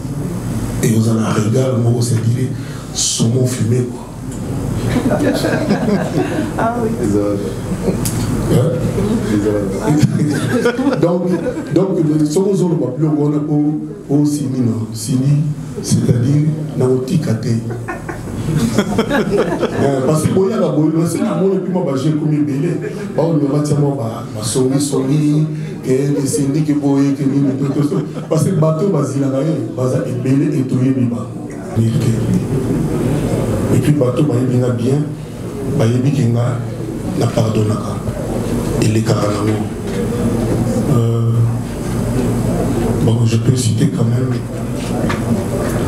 et vous en avez regardé moi c'est dire saumon fumé quoi. Ah oui. Donc le saumon zone pas plus on a pour sindi non sindi c'est-à-dire na otikate. Parce que boya la boya c'est la bonne puis moi j'ai comme belé ba on me matia moi ba songi et les syndics boya que ni tout parce que bateau bazila na ye baza belé et toyer biba et puis bateau ba yebina bien ba yebi kinga na pardonnaka et les caranamo bon je peux citer quand même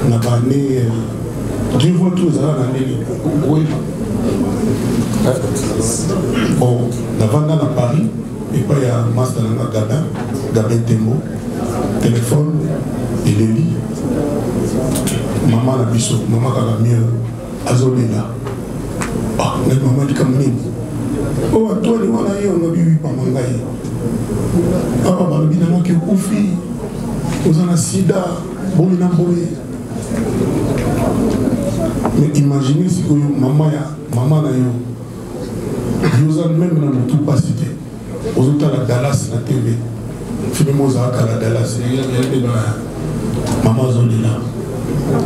na année Dieu voit tous les années. Oui. Bon, la vente à Paris, et puis il y a un master dans Gabin Tembo, téléphone, et le lit. Maman la biso, maman qui a mieux, Azolina. Ah, mais maman dit comme nous. Oh, toi, les voilà, on a vu par Mangaï. Ah, bah, le binamo qui est Koufi, vous en avez sida, bon, il a bourré. Mais imaginez si maman na yo vous avez même dans tout pas cité aux autres la Dallas la TV film Mozart à la Dallas maman zone là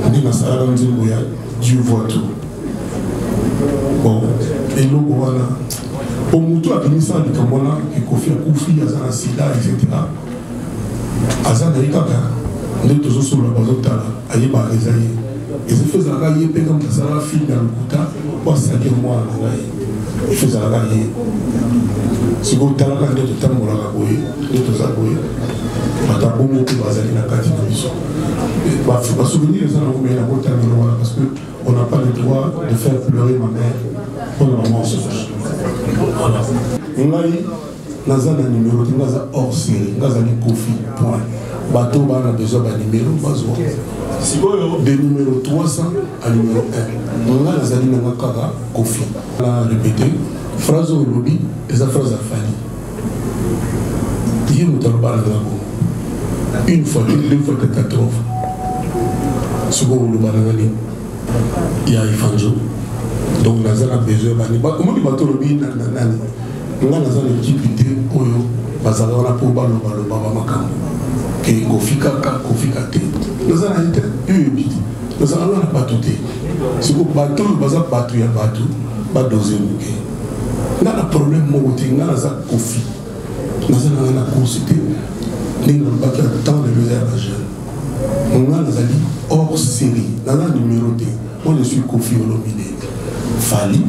Ndi na sala nzimbo ya Dieu voit tout. Bon, et nous voilà. Pour mutu abimisa likamona Kofi akufi azana sida etc. Azana ikaka nde tozo solo bazotala ayeba ezaye. Ils faisaient la gagne comme ça la fille dans le couta pour saquer moi la gagne. Ils faisaient la gagne. Si vous avez la gagne de temps pour la gagne, de tous aboyer. Pas ta bonne que vous allez la carte de mission. Bah souvenir les gens mais la bonne terminale parce que on n'a pas le droit de faire pleurer ma mère pendant le mensonge. Ngai naza na numéro naza hors série naza ni Kofi point. Bateau a besoin d'un numéro bazwa. De numéro 300 à numéro 1. On a les amis de Kara, Kofi. On a répété, phrase au lobby, et sa phrase à Fanny. Il y a une fois, deux fois, quatre fois. Second, il y a Ifanjo. Donc, on a besoin d'un numéro. Comment il va te lobby? On a une équipe de Oyo, Bazara pour Balo Baba Makam. Que Kofi Kaka, Kofi Kate. Nous allons être humides. Nous allons pas tout. Si vous bateau, vous allez battre, il y a bateau, pas doser. Nous avons un problème, nous avons un Kofi. Nous avons un consulté. Nous avons pas tant de besoin à la jeune. Nous avons hors série. Nous avons un numéro 2. On est sur Kofi Olomide. Fali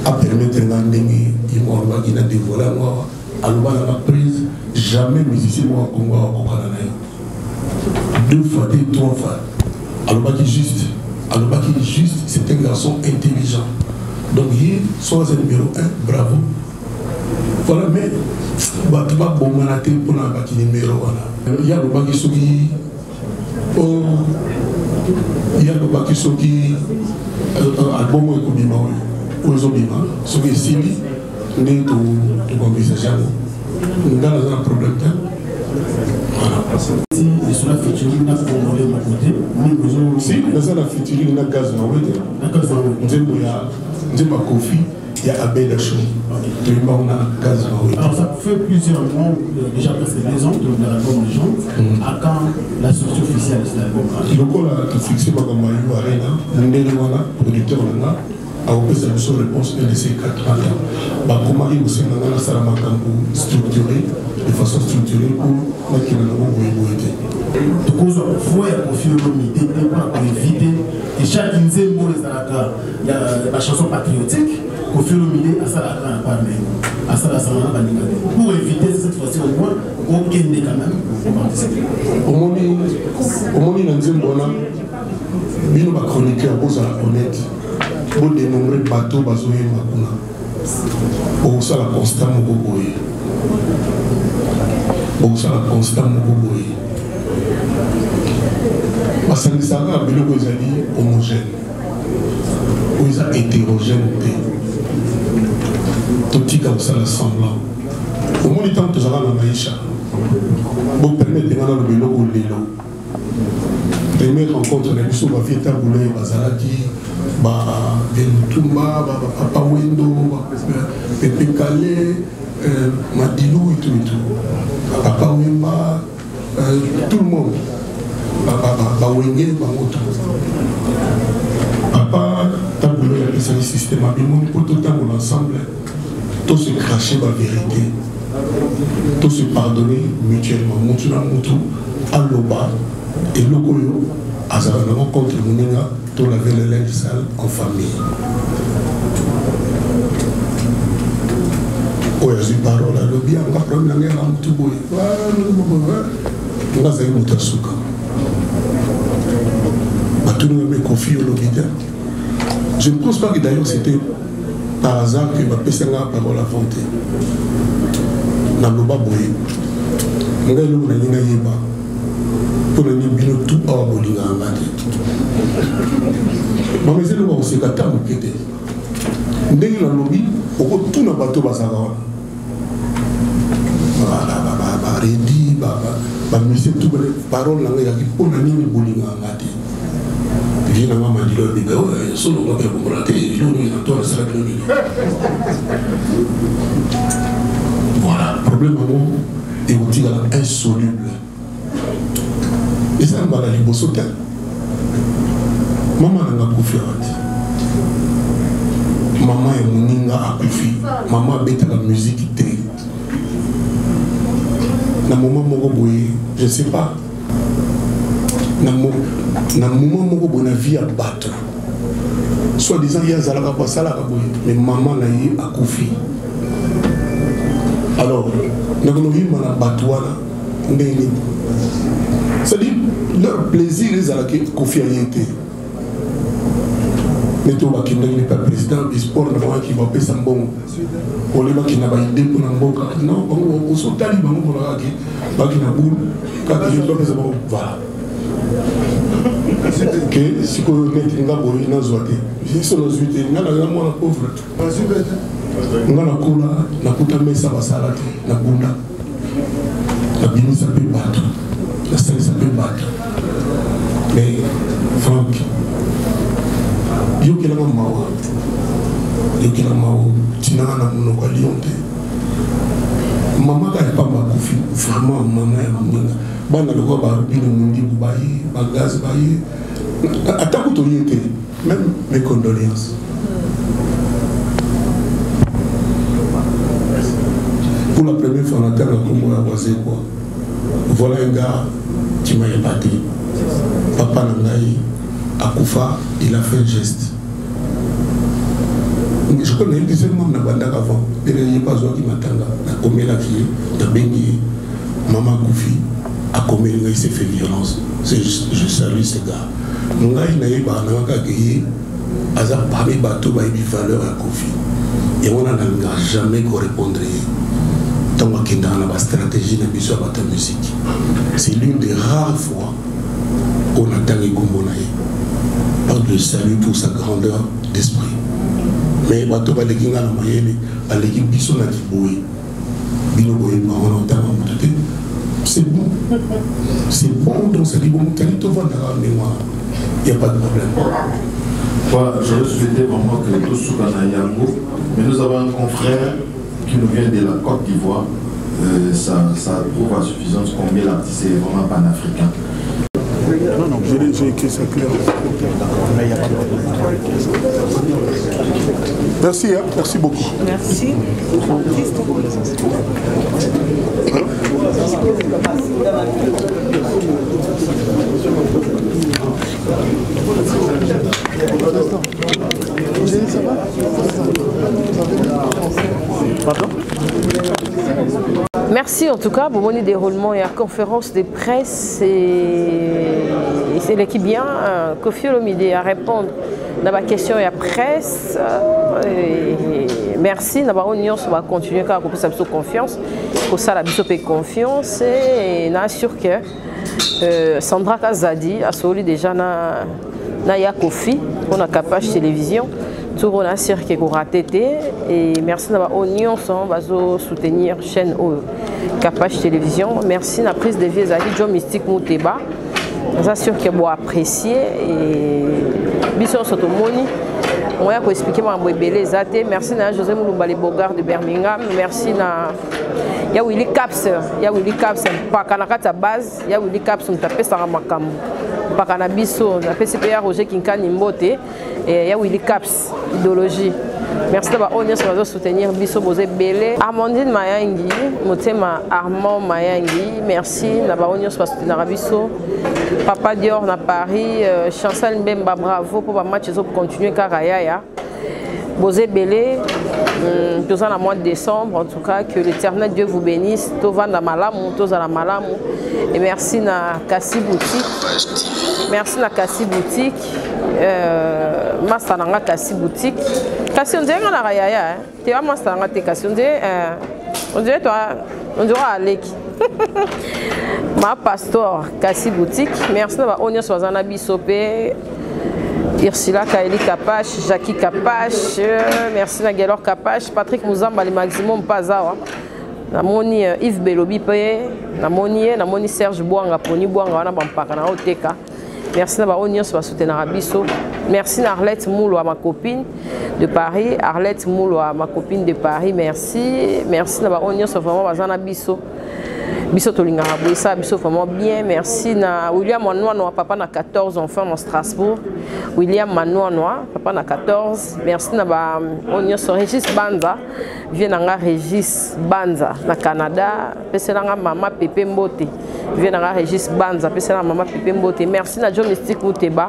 a permis de gagner. Il m'a dévoilé moi. Alors, la prise, jamais musicien au Congo au Canada. 2 fois, 3 fois. Alors, juste, c'est un garçon intelligent. Donc, il soit le numéro 1, bravo. Voilà, mais tu vas bon manater pour la numéro 1. Il y a le Bakisoki. Il y a le Bakisoki. Album ou Ozobima. Ce qui est Simi. Nous avons un problème. Si, sur la featuring, nous avons si, nous avons la featuring, nous avons gaz. Nous avons Kofi, il y a Abel Achou. Nous avons gaz. Alors, ça fait plusieurs mois, déjà presque 2 ans, de l'album de gens. À quand la sortie officielle de cet album? Le col a fixé par Mamayou Arena, Ndelewana, producteur Lana. A opposé la réponse de ces 4 ans. Comment il aussi dans Salamakambu structuré, de façon structurée pour qu'il y ait un cause il faut éviter et chaque nzembo il y a la chanson patriotique qu'au fur et à mesure pour éviter cette fois-ci au moins aucun des quand même au moins il y a un nzembo là il va chroniquer à cause de la honnête pour dénombrer bateau bazoé makuna pour ça la constant mogoboye pour ça la constant mogoboye basangisaka biloko ezali homogène oyo eza hétérogène te totika kosala semblant omoni ntango tozalaka na maisha bopermete nga na biloko lelo première rencontre na biso bavie tabule bazalaki Bentumba, Papa Wendo, Pepe Kale, Madilou et tout. Papa Wemba, tout le monde. Papa Wenge, Papa Taboulé, il y a un système. Pour tout le temps, ensemble, tout se cracher la vérité. Tout se pardonner mutuellement. Moutou na moutou, Aloba et Logoyo, Azarana contre Mouninga. Tout laver le linge sale en famille. Oh, il y a une parole à l'objet, on va prendre la guerre en tout bout. On a fait une mutasuka. Tout le monde me confie au lobby. Je ne pense pas que d'ailleurs c'était par hasard que ma personne a la parole à vanter. Dans le bas boy. On a eu une yéba. Pour le bino tout à bolinga ngati. Mais c'est le moment où c'est qu'à temps qui était. Dès que lobby, on peut tout na bateau basara. Redi, monsieur tout les paroles là il y a qui pour la ligne bolinga ngati. Vient na mama dilo de gawa, solo on va pour rater, il nous a toi ça le ligne. Voilà, problème est outil insoluble. Et ça, on va aller au sauter. Maman n'a pas confié. Maman est moninga a confié. Maman bête la musique té. Na moment moko boye, je sais pas. Na moment moko boye na vie à battre. Soit disant il y a zalaka basala boye, mais maman na yi a confié. Alors, na kono vi mana batwana ndeni. C'est-à-dire leur plaisir ils à la confier à yété. Mais tout va qui n'est pas président du sport, qui va payer son bon. Pour les gens qui n'ont pas idée pour un bon cas. Non, on s'en talibans pour la qui n'a boule, quand ils ont pas bon. Voilà. Que si on est un gars pour une zoate, j'ai sur la suite, il y a la moins pauvre. On a la cola, la puta mesa basala, la bunda. La bini ça peut battre. La salle ça peut battre. Mais Franck, yo qui la mawa, tinana na muno kwa lionte. Maman ka pas ma confi, vraiment maman ya munga. Bana loko ba bino mundi bubayi, ba gaz bayi. Attends to yente, même mes condoléances. Pour la première fois on a terre comme on a voisé quoi. Voilà un gars qui m'a épaté. Papa Nangaï, à Koufa, il a fait un geste. Je connais le deuxième membre de la avant. Il n'y a pas besoin qui m'attend. La commune qui a béni, maman Koufi, a commis, il s'est fait violence. Je salue ce gars. Nangaï n'a pas gagné. Aza parmi les bateaux, il y a une valeur à Koufi. Et on n'a jamais correspondu. Tant qu'il y a une stratégie de la musique. C'est l'une des rares fois où on a tangué Gombonaï. Par le salut pour sa grandeur d'esprit. Mais il y a des gens qui sont là qui c'est bon. C'est bon, donc c'est bon. Il n'y a pas de problème. Je souhaitais vraiment que tout soit dans Yango, mais nous avons un confrère qui nous vient de la Côte d'Ivoire. Ça prouve à suffisance combien l'artiste est vraiment panafricain. Non, j'ai écrit ça clair. Mais il n'y a pas de problème. Merci, hein? Merci beaucoup. Merci. Pardon? Merci en tout cas pour mon déroulement et la conférence de presse et c'est l'équipe bien Kofi Olomide à répondre à ma question et à presse. Merci, on va continuer à avoir confiance, pour ça la bisope confiance et je suis sûr que Sandra Kazadi a solide déjà na ya Kofi pour la capacité télévision. Tout le monde sûr qu'il a raté et merci d'avoir oignon on va soutenir chaîne Capage Télévision. Merci la prise de vie Zali John Mystique Mouteba. J'assure qu'il va apprécier et bisous sur tout le monde. On va expliquer ma bébé Zate. Merci à José Moulouba les Bogart de Birmingham. Merci à ya Willy Caps, pas kanakata base, ya Willy Caps on tape ça makam. Pas canabiso, na PCPA Roger Kinkani Mbote et ya Willy Caps idéologie. Merci d'avoir honneur sur soutenir Bisso Bosé Belé. Amandine Mayangi, Motema Armand Mayangi, merci d'avoir honneur sur soutenir Bisso. Papa Dior na Paris, Chancel Mbemba bravo pour le match pour continuer Karaya. Bosé Belé, tous en mois de décembre, en tout cas que l'Éternel Dieu vous bénisse. Tovan na Malamou, tous à la Malamou. Et merci na Kassi Boutique. Merci na Kassi Boutique. Master na Kassi Boutique. Kassi on dirait qu'on a Rayaya. Tu vas master na te Kassi on dirait toi on dirait Alek. Ma pasteur Kassi Boutique. Merci d'avoir honneur sur Zana Bissopé. Ursula Kaeli Kapache, Jackie Kapache, merci na Galor Kapache, Patrick Mouzamba, le maximum Pazawa. Namoni Yves Belobi Paye, namoni Serge Bouanga, Poni Bouanga, on a bampaka na Oteka. Merci d'avoir honneur sur soutenir Abisso. Merci à Arlette Moulo, ma copine de Paris. Arlette Moulo, ma copine de Paris, merci. Merci d'avoir honneur sur vraiment Bazana Abisso. biso tolingaka boye ça biso vraiment bien. Merci na William Manoano, papa na 14 enfants dans Strasbourg. William Manoano, papa na 14. Merci na ba onyo so Régis Banza, vient na Régis Banza na Canada, peselanga mama Pepe Mbote. Vient na Régis Banza, peselanga mama Pepe Mbote. Merci na John Mystique Muteba.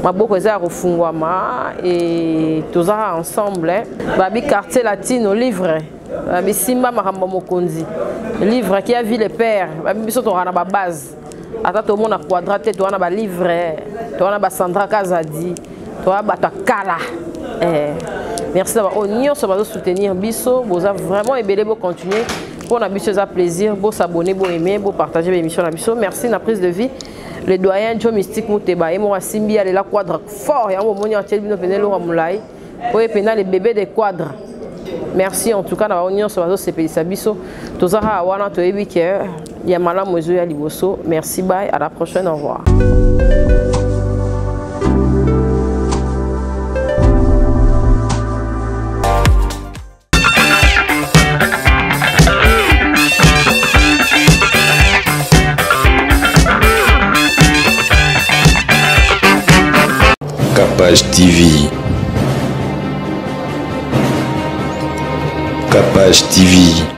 Maboko eza refungwama et tous ensemble babi quartier latino livre babi simba makambo mokonzi livre qui a vu les pères babi biso to na ba base ata to mona quadrate to na ba livre to na ba Sandra Kazadi to ba kala merci d'avoir onyo so ba soutenir biso boza vraiment ebele bo continuer pour na biso za plaisir bo s'abonner bo aimer bo partager l'émission na biso. Merci na prise de vie le doyen Joe Mystique Muteba et moi Simbi aller la quadre fort et en moment entier bino penelo ramulai pour epena les bébés des quadres. Merci en tout cas na onyo so bazo sepelisa biso tozara wana to ebi ke ya malamu ezo ya liboso. Merci, bye, à la prochaine, au revoir. Capage TV. Capage TV.